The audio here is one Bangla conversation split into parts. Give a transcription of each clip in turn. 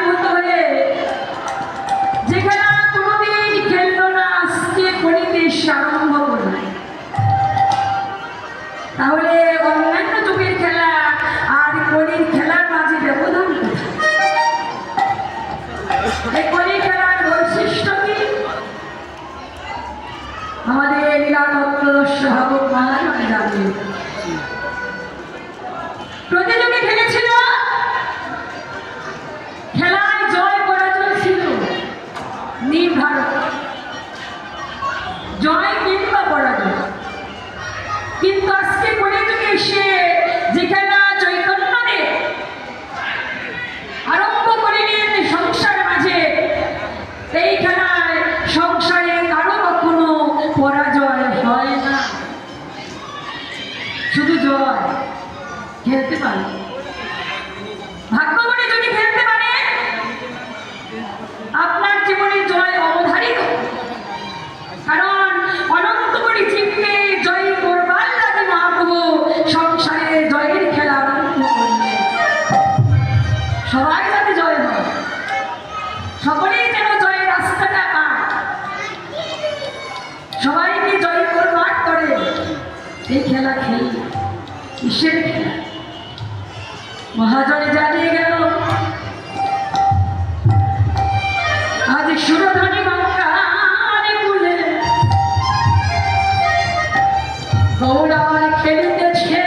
আবির্ভূত হয়ে যে খেলা কোনোদিন খেললো না আজকে করিতে আরম্ভ করবে, তাহলে অন্যান্য যুগের খেলা আর কলির খেলার মাঝে ব্যবধান এই কলি খেলার বৈশিষ্ট্য কি? আমাদের লীলাতত্ত্ব ভাবক মহাজন জানে প্রতিযোগী খেলেছিল, খেলায় জয় পরাজয় ছিল নির্ধারক, জয় কিংবা পরাজয়। কিন্তু আজকে কলিযুগে এসে যে খেলা চৈতন্যদেব আরম্ভ করিলেন সংসার মাঝে, এই খেলায় সংসারে কারো কখনো পরাজয় হয় না, শুধু জয়। খেলতে পারে, ভাগ্য করে যদি খেলতে পারে আপনার জীবনে জয় অবধারিত। কারণ অনন্ত কোটি জীবকে জয় করবার লাগে মহাপ্রভু সংসারে জয়ের খেলা আরম্ভ করলেন। সবাই যাতে জয় হয়, সকলেই যেন জয়ের রাস্তাটা পায়, সবাইকে জয় করবার করে এই খেলা খেলি কিসের খেলা? মহাজনে জানিয়ে গেল আজ সুরধনী বাংলারে কুলে গৌরার খেলিতেছে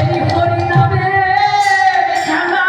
এই হরিনামে খেলা।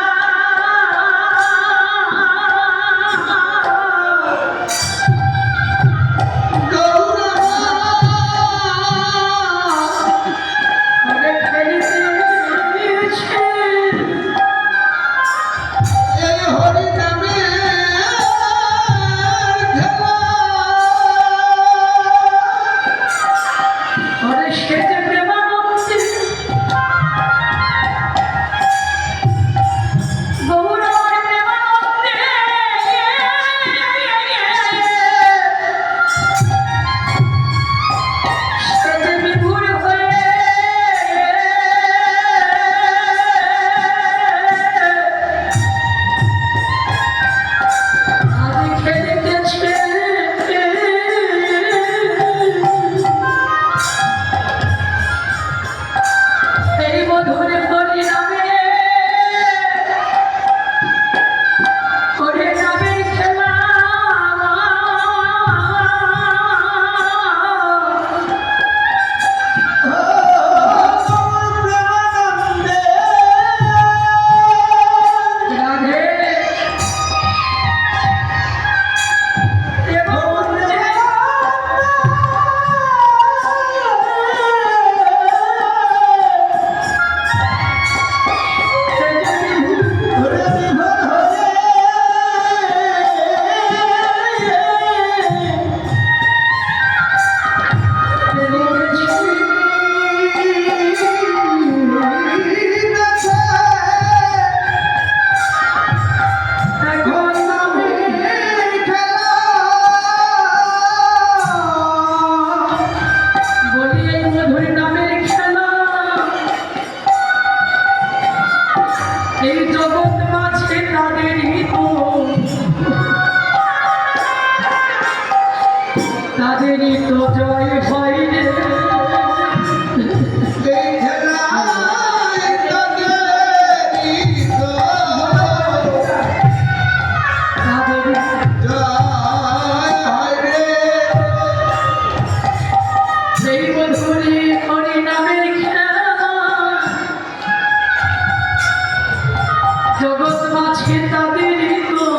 তাদেরই তো জয় হয় রে, সেই মধুরী হরিনামের খেলা জগৎ মাঝে তাদেরই তো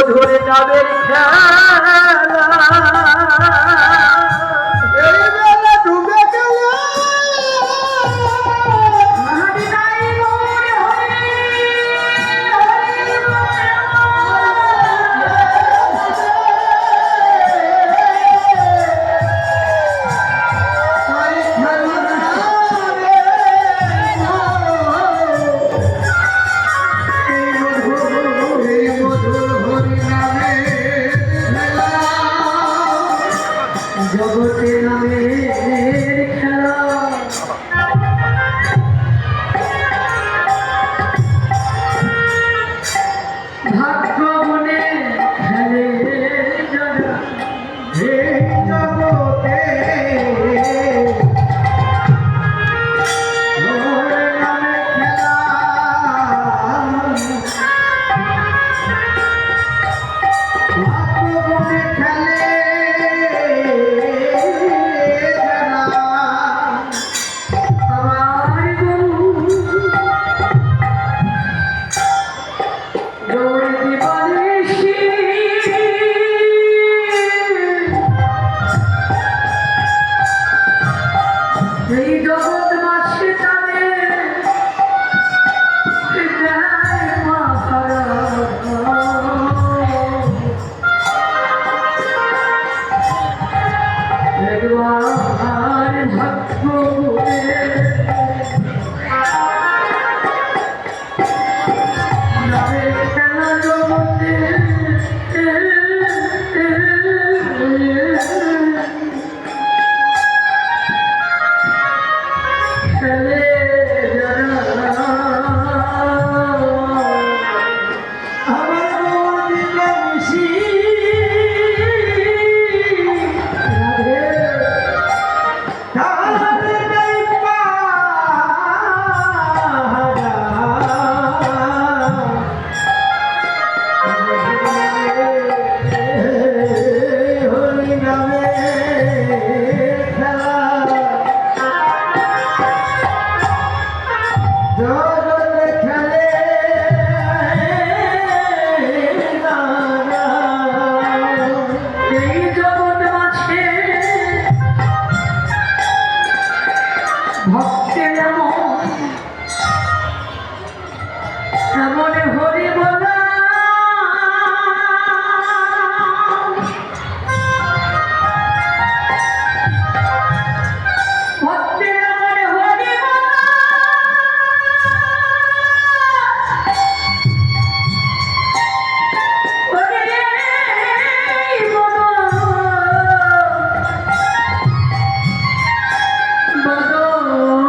মধুর নামের খেলা এই বেলা ডুবে গেল জগতে নামের খেলা ভাগ্য মনে খেলে যারা এই জগতে ওর নামে খেলা আপনে খেলে যারা আমার গরু দৌড় দিবানিসি এই জগৎ মাসে টানে একবার ভাগ্য বলে নামের খেলা জগতে খেলে যারা আমার মনে মিশি তার নেই হরি নামে খেলা জগতে খেলে এই জগৎ মাঝে ভক্তের এমন হরি বলা ভক্তের এমন হরি বলা ওরে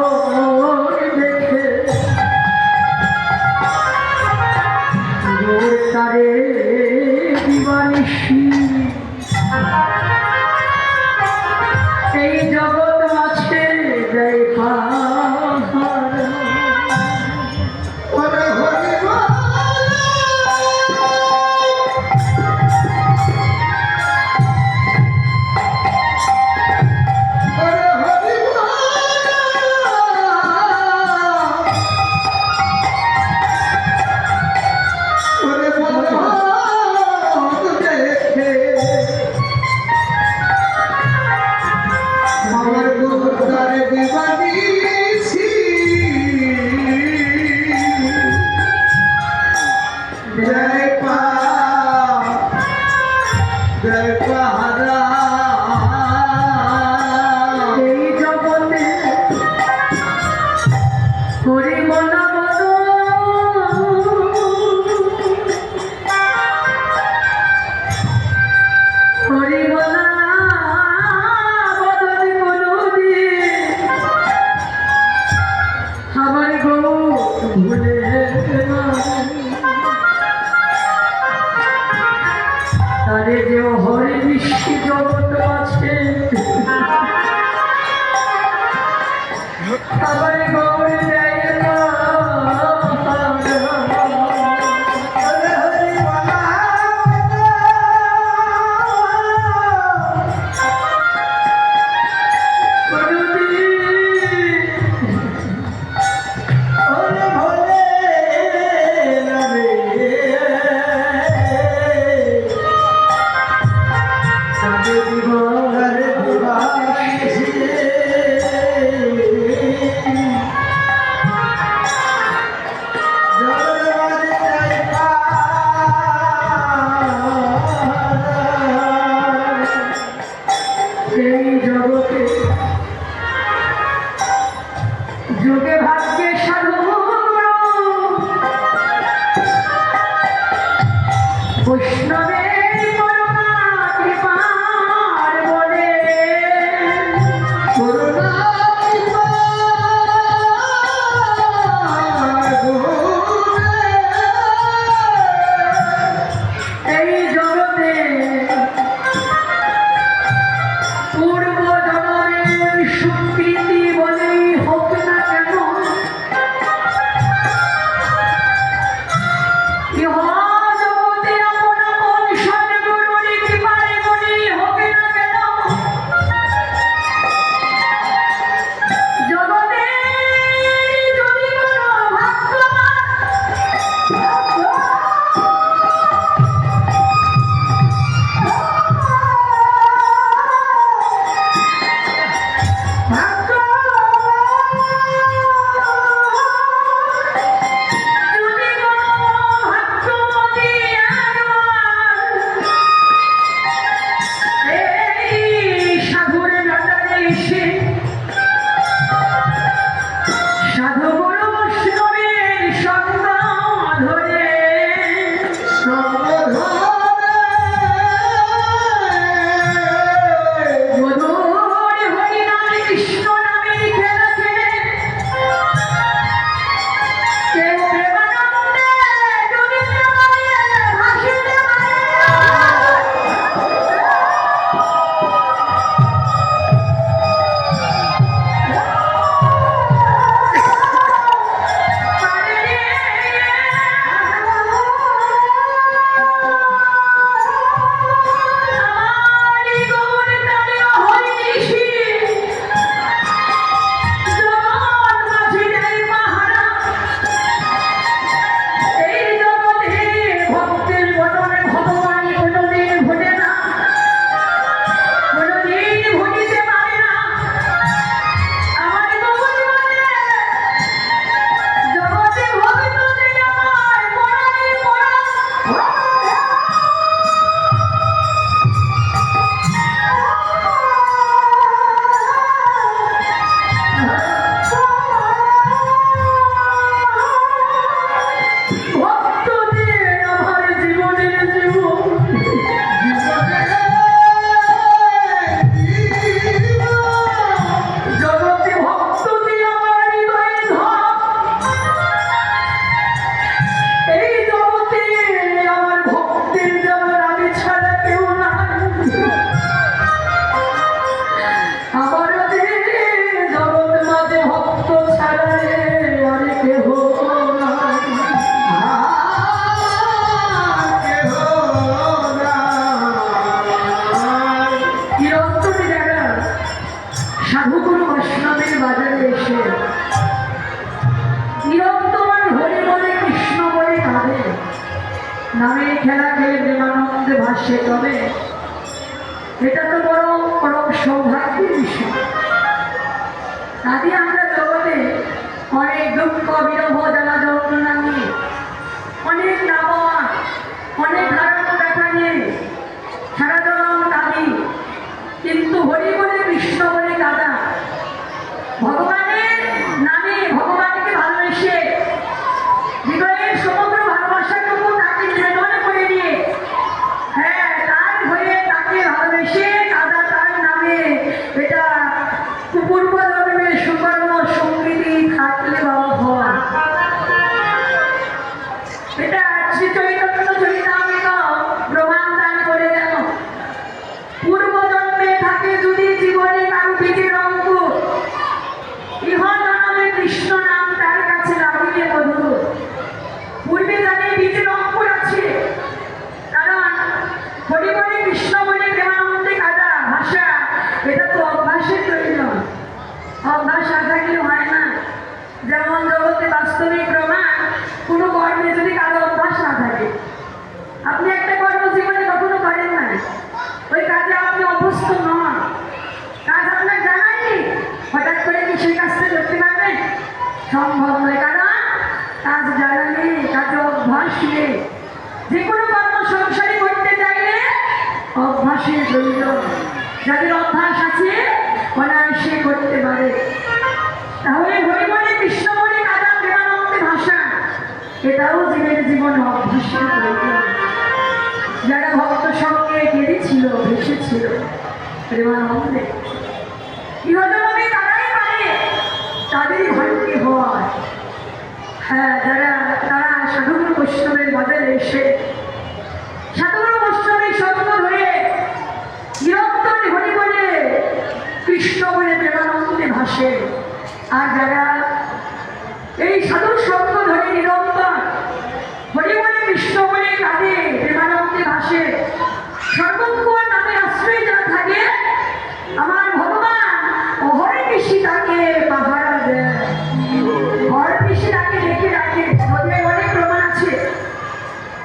বদর দেখে গোর তারে দিবানিসি এই জগৎ মাঝে জয় পাহাড় ওরে হরি ওরে হরি ওরে বলো দেখে আমার গুরুদারে দিবানিছি জয় পা জয় পাহারা এই জগতে হরি মনা বদ হরি মনা বদল কোনদি আমার গো ভুলে তারে যে হরি মিষ্টি জগৎ আছে আমার গৌর দেয় না ওরে হরি বলা ওরে ভোলে নামে খেলা খেলে প্রেমানন্দে ভাসে, তবে এটা তো বড় বড় সৌভাগ্যের বিষয়। আদি আমরা জগতে অনেক দুঃখ বিরহ জ্বালা যন্ত্রণা নিয়ে, অনেক নামা, অনেক হারানো ব্যথা নিয়ে সারা জনম কাঁদি, কিন্তু হরি বলে কৃষ্ণ বলে কাঁদা, ভগবানের নামে ভগবানকে ভালোবেসে হৃদয়ের সমগ্র ভালোবাসাটুকু তাকে নিবেদন করে দিয়ে, হ্যাঁ তার হয়ে তাকে ভালোবেসে কাঁদা তার নামে, এটা পূর্ব জন্মের সুকর্ম সংগীতি থাকলে বাবা হয়। এটা শ্রী চৈতন্য চরিতামৃত প্রমাণ দান করে গেল। পূর্ব জন্মে থাকে যদি জীবনে কারো বীজের অঙ্কুর, ইহ জন্মে কৃষ্ণ নাম তার কাছে লাগিয়ে মধুর। পূর্বে জানে বীজের অঙ্কুর আছে, কারণ হরি বলে কৃষ্ণ বলে প্রেমানন্দে কাঁদা ভাষা, এটা তো অভ্যাসের প্রয়োজন। অভ্যাস না থাকলে হয় না। যেমন জগতে বাস্তবিক প্রমাণ, কোনো কর্মে যদি কারো অভ্যাস না থাকে, আপনি একটা কর্ম জীবনে কখনো করেন না, ওই কাজে আপনি অভ্যস্ত নন, কাজ আপনার জানাই নেই, হঠাৎ করে কি সেই কাজটা করতে পারবেন? সম্ভব নয়, কারণ কাজ জানা নেই, কাজে অভ্যাস নেই। যে কোনো কর্ম সংসারে করতে চাইলে অভ্যাসের প্রয়োজন। যাদের অভ্যাস আছে অনায়াসে করতে পারে। তাহলে হরি বলে কৃষ্ণ বলে কাঁদা প্রেমানন্দে ভাষা, এটাও জীবের জীবনে অভ্যাসের প্রয়োজন। যারা ভক্ত সঙ্গে কেঁদেছিল ভেসেছিল প্রেমানন্দে, ইহজন্মে তারাই পারে, তাদেরই ভাগ্যে হয়। হ্যাঁ, তারা সাধুগুরু বৈষ্ণবের বাজারে এসে সাধুগুরু বৈষ্ণবের সত্য ধরে নিরন্তর হরি বলে কৃষ্ণ বলে প্রেমানন্দে ভাসে। আর যারা এই সাধুর সত্য ধরে নিরন্তর হরি বলে কৃষ্ণ বলে কাঁদে প্রেমানন্দে ভাসে, সর্বক্ষণ নামে আশ্রয় যারা থাকে, আমার ভগবান অহরে কৃষি তাকে পাহারা দেয়, হরে কৃষি তাকে রেখে রাখে। নদীর অনেক প্রমাণ আছে।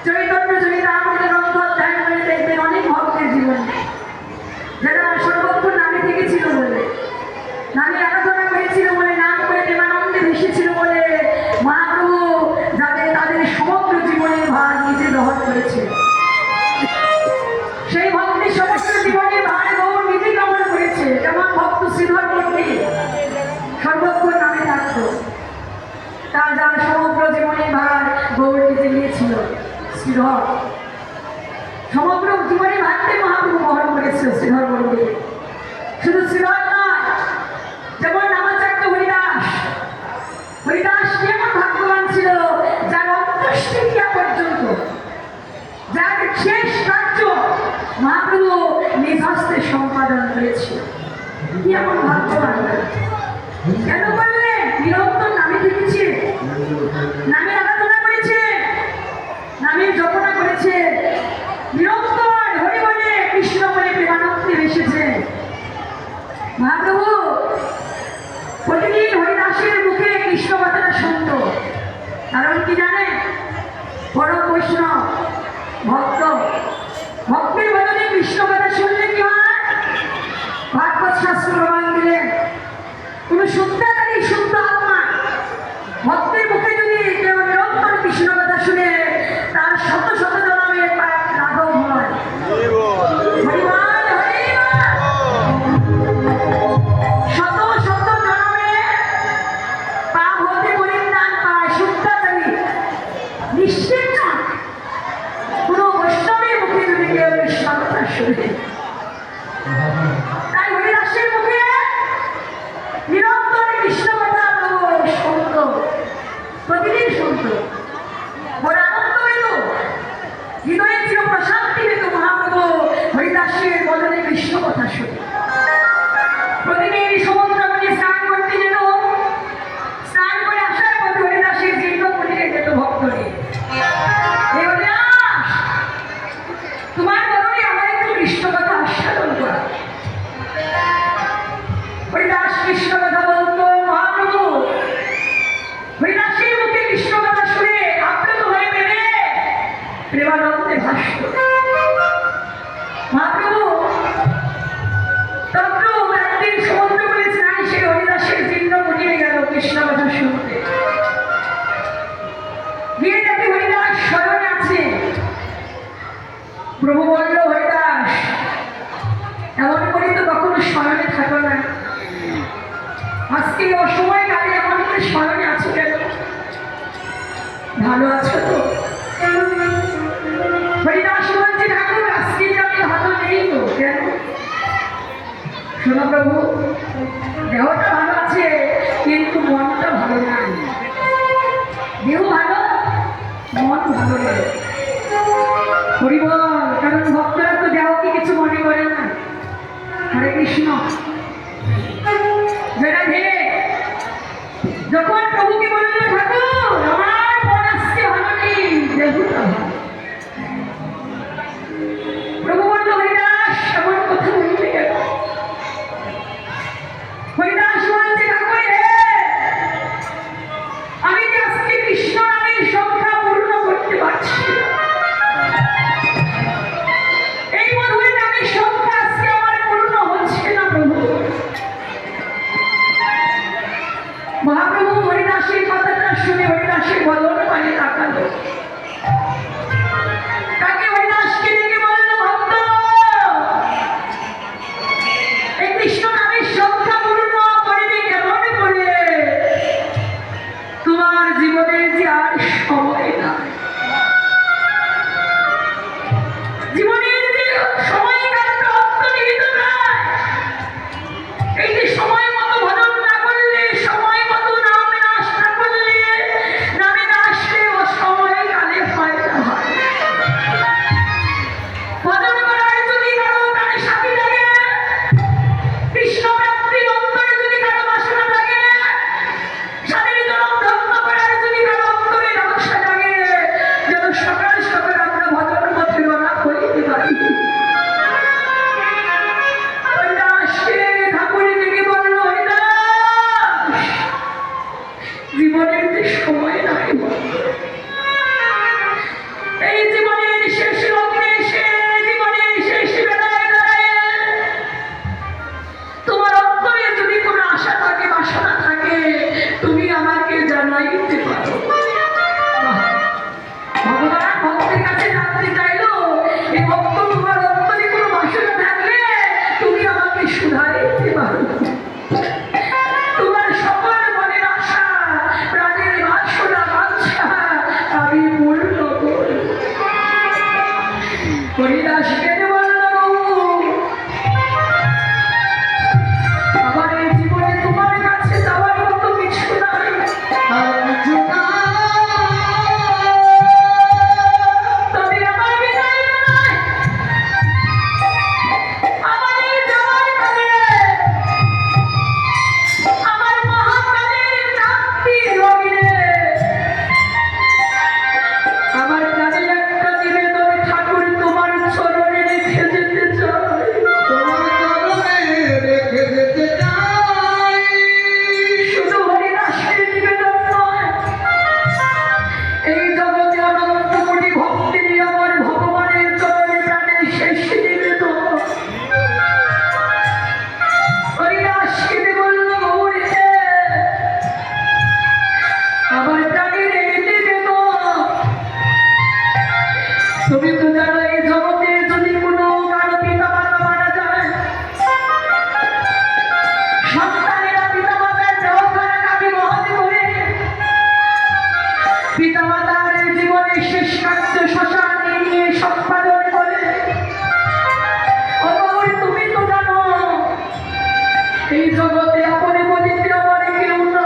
চৈতন্য চরিতামৃত গ্রন্থ অধ্যয়ন করে দেখবেন অনেক ভক্তের জীবনে যারা সর্বক্ষণ নামে থেকেছিল বলে, নামে আরাধনা করেছিল বলে, নাম করে প্রেমানন্দে ভেসেছিল বলে মহাপ্রভু যাদের তাদের সমগ্র জীবনের ভার নিজে গ্রহণ করেছে। সেই ভক্তের সমস্ত জীবনের ভার গৌর নিজে গ্রহণ করেছে। যেমন ভক্ত শ্রীধর মূর্তি সর্বক্ষণ নামে থাকত, তার যার সমগ্র জীবনের ভার গৌর নিজে নিয়েছিল। শ্রীধর সমগ্র জীবনের ভারতে মহাপ্রভু বহন করেছিল শ্রীধর মূর্তি। শুধু শ্রীধর নয়, যেমন নামাচার্য হরিদাস, হরিদাস কেমন ভাগ্যবান ছিল, যার অন্ত্যেষ্টি ক্রিয়া পর্যন্ত, যার শেষ কার্য মহাপ্রভু নিজ হস্তে সম্পাদন করেছিল। কি এমন ভাগ্যবান! কেন বললেন? নিরন্তর নামে থেকেছে, নামে আরাধনা করেছে, নামের জপনা করেছে, নিরন্তর হরি বলে কৃষ্ণ বলে প্রেমানন্দে এসেছে। মহাপ্রভু প্রতিদিন হরিদাসের মুখে কৃষ্ণ কথাটা শুনত। কারণ কি জানে? বড় বৈষ্ণব ভক্ত, ভক্তের বদলে কৃষ্ণ কথা শুনলে কি হয়? ভাগবত শাস্ত্র প্রমাণ দিলেন, কোন শুদ্ধাকারী শুদ্ধ আত্মা ভক্তের মুখে যদি কেউ নিরন্তর কৃষ্ণ কথা শুনে, তার শত শত জন্মের পাপ লাঘব হয়। হরিবল, শত শত জন্মে পাপ হতে পরিত্রাণ পায় শুদ্ধাকারী নিশ্চিত না। কোনো বৈষ্ণবের মুখে যদি কেউ কৃষ্ণ কথা শুনে, তাই হরিদাসের মুখে নিরন্তর কৃষ্ণ কথা শুনত, প্রতিদিন শুনত। বড় আনন্দ পেত, হৃদয়ে ছিল প্রশান্তি পেত মহাপ্রভু হরিদাসের বদলে কৃষ্ণ কথা শুনে। প্রতিদিন সমুদ্র বনে স্নান করতে যেত, স্নান করে আসার পথে হরিদাসের জীর্ণ মন্দিরে যেত ভক্ত নিয়ে। হরিদাস, তোমার বদলে আমার একটু কৃষ্ণ কথা আস্বাদন করা। মহাপ্রভু তখন একদিন সমুদ্র বলে স্নান সেই হরিদাসের জীর্ণ কুটিরে গেল কৃষ্ণ কথা শুনতে। গিয়ে দেখে হরিদাস শয়নে আছে। প্রভু বলল, হরিদাস এমন করে তো কখনো শয়নে থাকো না, আজকে অসময় কালে এমন করে শয়নে আছো কেন? ভালো আছো তো? হরিদাস বলছে, ঠাকুর আজকে যে আমি ভালো নেই তো। কেন? শোনো প্রভু, দেহটা ভালো আছে কিন্তু মনটা ভালো নাই। দেহ ভালো, মন ভালো নেই। হরিবল, কারণ ভক্তরা তো দেহকে কিছু মনে করে না। হরে কৃষ্ণ। যেটা ভেবে যখন প্রভুকে বলল, ঠাকুর আমার মন আজকে ভালো নেই, দেহটা ভালো। প্রভু বলল, হরিদাস এমন কথা বলতে গেল। হরিদাস বলছে, ঠাকুর আমি যে আজকে কৃষ্ণ নামের সংখ্যা পূর্ণ করতে পারছি না। এই মধুর নামের সংখ্যা আজকে আমার পূর্ণ হচ্ছে না প্রভু। মহাপ্রভু হরিদাসের কথাটা শুনে হরিদাসের বদন পানে তাকালো। তাকে হরিদাসকে ডেকে বলল, ভক্ত এই কৃষ্ণ নামের সংখ্যা পূর্ণ করবে কেমন করে? তোমার জীবনের যে আর সময় না, জীবনের যে সময়কালটা অন্তর্নিহিত নয়, এই যে সময় মতো ভজন না করলে, সময় মতো নাম নাশ না করলে, নামে না আসলে অসময় কালে ফায়দা হয়। ভজন করার যদি কারো প্রাণে সাথী লাগে, কৃষ্ণ প্রাপ্তির অন্তরে যদি কারো বাসনা লাগে, স্বামীর জনম ধন্য করার যদি কারো অন্তরে লালসা লাগে, যেন সকাল সকাল আমরা ভজন পথে রওনা করিতে পারি। হরিদাসকে ঠাকুরের ডেকে বলল, হরিদাস জীবনের যে সময় নাই, এই জীবনের শেষ লগ্নে এসে, জীবনের শেষ বেলায় দাঁড়ায় তোমার অন্তরে যদি কোনো আশা থাকে, বাসনা থাকে, তুমি আমাকে জানাইতে পারো। ভগবান ভক্তের কাছে জানতে চাইলো, এই ভক্ত তোমার অন্তরে কোনো বাসনা থাকলে তুমি আমাকে শুধাইতে পারো। তোমার সকল মনের আশা, প্রাণের বাসনা বাঞ্ছা আমি পূর্ণ করব। হরিদাস কেঁদে বলল, আমার এই জীবনে তোমার কাছে যাওয়ার মতো কিছু নাই। অর্জুনা তবে আমার বিদায় নয়, আমার এই যাওয়ার কালে আমার মহাপ্রাণের প্রাপ্তি লগ্নে আমার কাছে একটা নিবেদন, ঠাকুর তোমার চরণে রেখে যেতে চাই। তোমার চরণে রেখে যেতে চাই। শুধু হরিদাসের নিবেদন নয়, এই জগতে অনন্ত কোটি ভক্তি আমার ভগবানের চরণে প্রাণের শেষ নিবেদন। হরিদাস কেঁদে বলল, গৌরী আমার প্রাণের এই নিবেদন। তুমি তো জানো এই জগতে যদি কোনো কারো পিতা মাতা মারা যায়, সন্তানেরা পিতা মাতার দেহখানা কাকে বহন করে পিতা মাতার জীবনের শেষ কার্য শ্মশানে নিয়ে সম্পাদন করে। ও গৌরী, তুমি তো জানো এই জগতে আপনি বলিতে আমার কেউ না।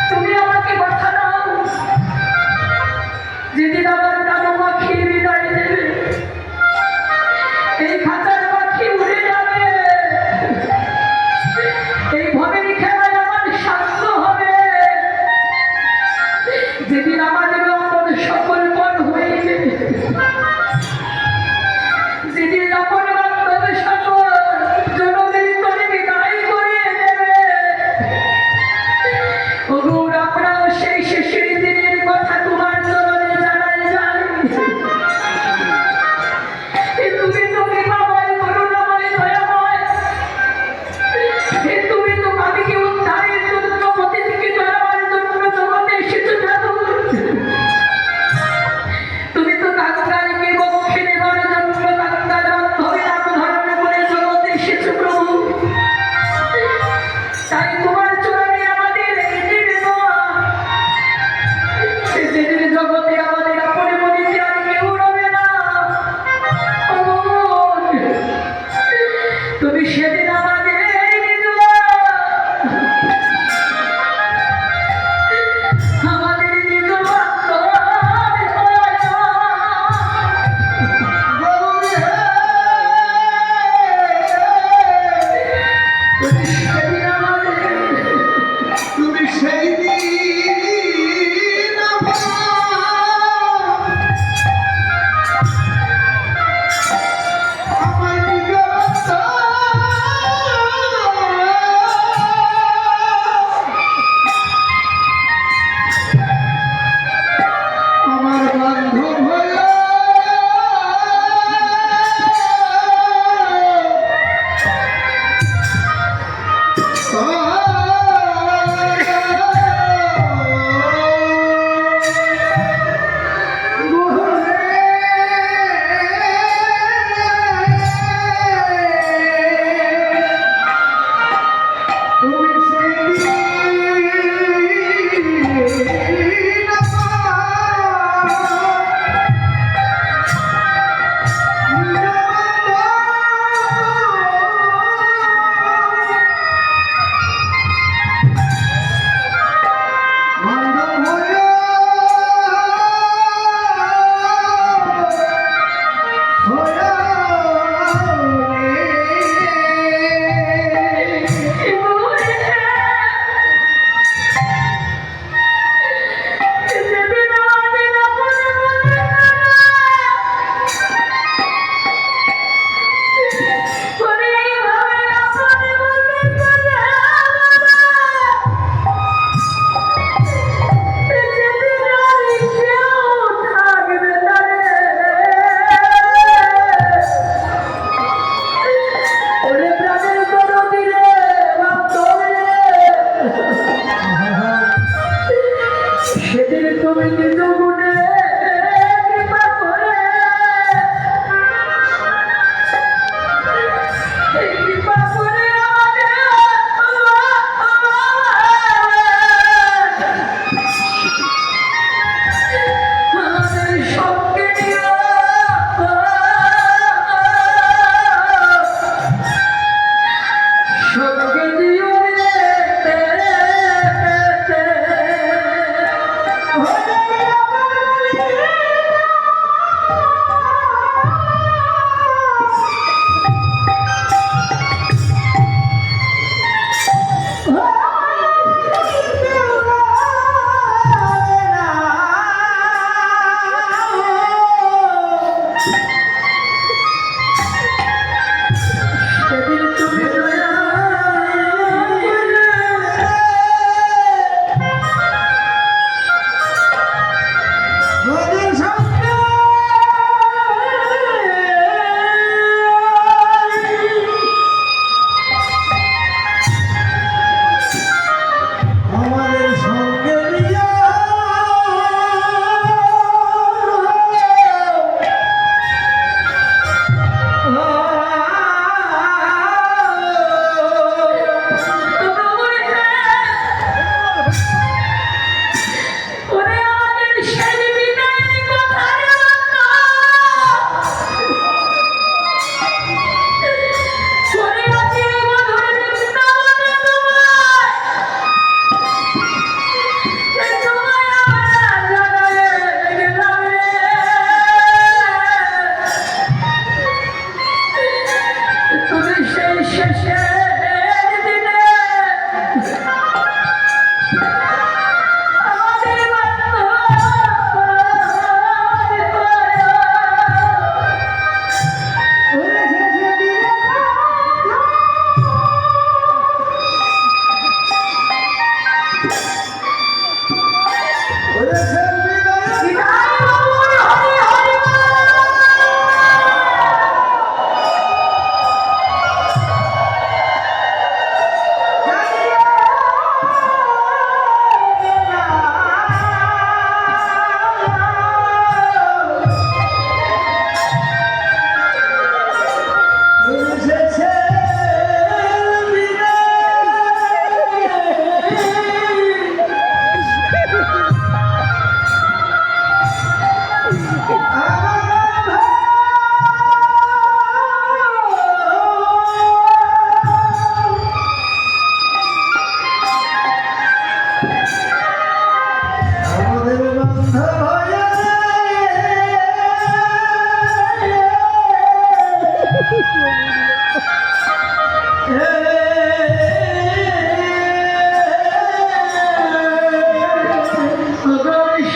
তুমি আমাকে কথা দাও, যেদিন আমার কালো পাখি বিদায় দেবে, এই খাঁচার পাখি উড়ে যাবে, এই ভবের খেলায় আমার শান্ত হবে, যেদিন আমাদের অমন সকল পণ হয়ে যাবে, যেদিন আপন বান্ধব সকল জনমের তরে বিদায় করে দেবে, ও গৌর আমরাও সেই শেষের দিনের কথা তোমার চরণে জানাই যাই।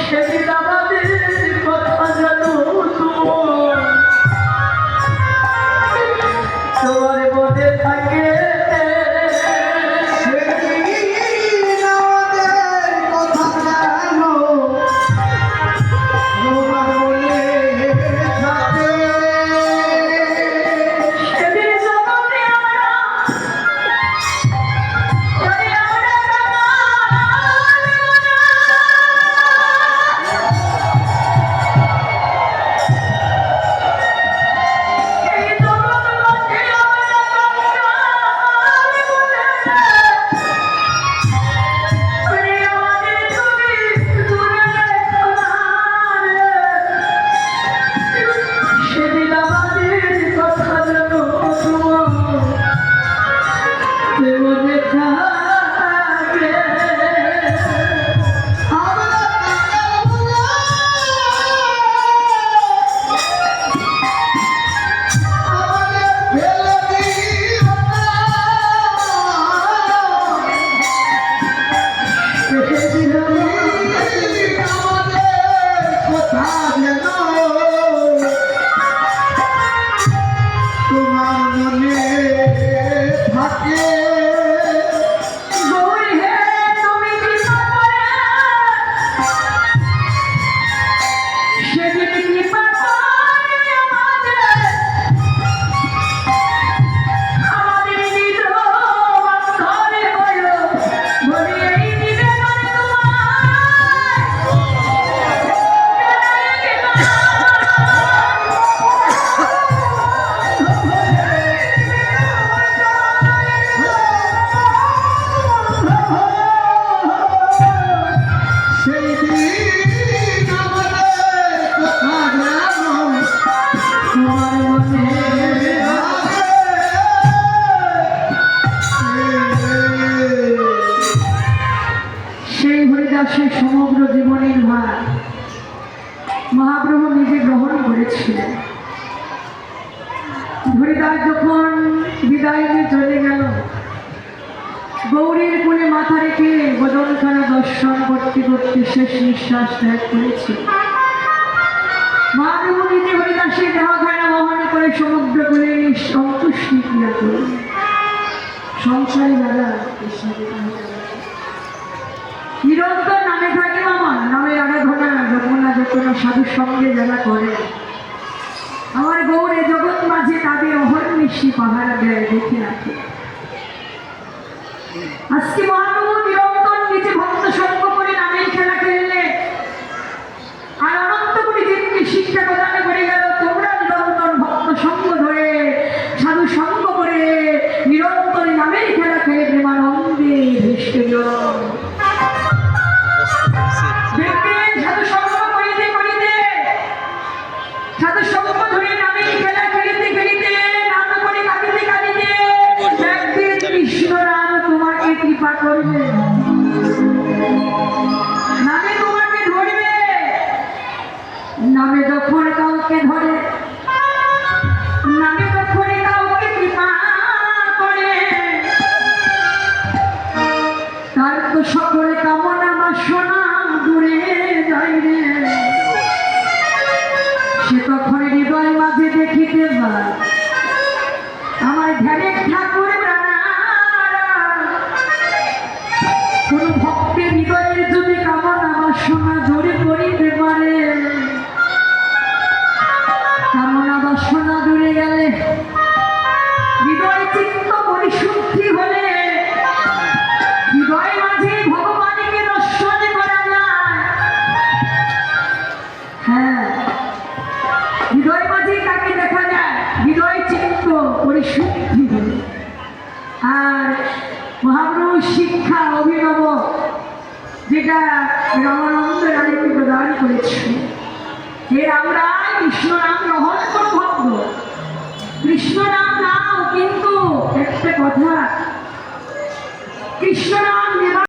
সেদিন আমাদের কথা জানো তোমার মনে থাকে সেদিন আমাদের কথা জানো তোমার মনে থাকে। সেদিন জগতে আমরা ওরে আমরা এই জগৎ লোকে আমরা ওরে আমাদের তুমি দূরে তোমার সেদিন আমাদের কথা জানো তোমার মনে থাকে আমরা আমাদের ফেলে দিও না। সেদিন আমাদের কথা যেন তোমার মনে থাকে। গৌরী হে তুমি কৃপা করে সেদিন কৃপা করে আমাদের নিজ বান্ধবে হইল বলি এই নিবেদন সেই দিন আমাদের কথা জানো তোমার মনে সেই হরিদাসের সমগ্র জীবনের ভার মহাপ্রভু নিজে গ্রহণ করেছিলেন। হরিদাস যখন বিদায় নিয়ে চলে গেল গৌরীর কোলে মাথা রেখে বদনখানা দর্শন করতে করতে শেষ নিঃশ্বাস ত্যাগ করেছে। মহাপ্রভু নিজে হরিদাসের দেহখানা বহন করে সমুদ্র করে সন্তুষ্টি ক্রিয়া করলেন। সংসারী দাদা নিরন্তর নামে থাকে আমার নামে আরাধনা যমুনা যতনা সাধুর সঙ্গে যারা করে আমার গৌরে জগৎ মাঝে তাদের অহর্নিশি পাহারা দেয় দেখে রাখে। আজকে মহাপ্রভু নিরন্তর নিজে ভক্ত সঙ্গ করে নামের খেলা খেললে আর অনন্ত করে জীবকে শিক্ষা প্রদান করে গেল। তোমরা নিরন্তর ভক্ত সঙ্গ ধরে সাধু সঙ্গ করে নিরন্তর নামের খেলা খেলে প্রেমানন্দে ভেসে যাও। দেখবে সাধু সঙ্গ করিতে করিতে সাধু সঙ্গ ধরে নামের খেলা খেলিতে খেলিতে নাম করে কাঁদিতে কাঁদিতে একদিন কৃষ্ণ রাম তোমাকে কৃপা করবে নামে তোমাকে ধরবে। নামে যখন কাউকে ধরে নামে যখন কাউকে কৃপা করে তার তো সকল কামনা বাসনা দূরে যায় রে। সে তখন হৃদয় মাঝে দেখিতে পায় আমার ধ্যানের ঠাকুর কোন ভক্তের হৃদয়ের যদি কামনা বাসনা জোরে করিতে পারে কামনা বাসনা দূরে গেলে হৃদয় চিত্ত পরিশুদ্ধি হলে হৃদয় মাঝে ভগবানকে দর্শন করা যায়। হ্যাঁ হৃদয় মাঝে তাকে দেখা যায় হৃদয় চিত্ত পরিশুদ্ধি হলে। আর মহাপ্রভুর শিক্ষা অভিনব যেটা রামানন্দ রানীকে প্রদান করেছে এর আমরা কৃষ্ণ নাম গ্রহণ করো ভক্ত কৃষ্ণ নাম নাও কিন্তু একটা কথা কৃষ্ণ নাম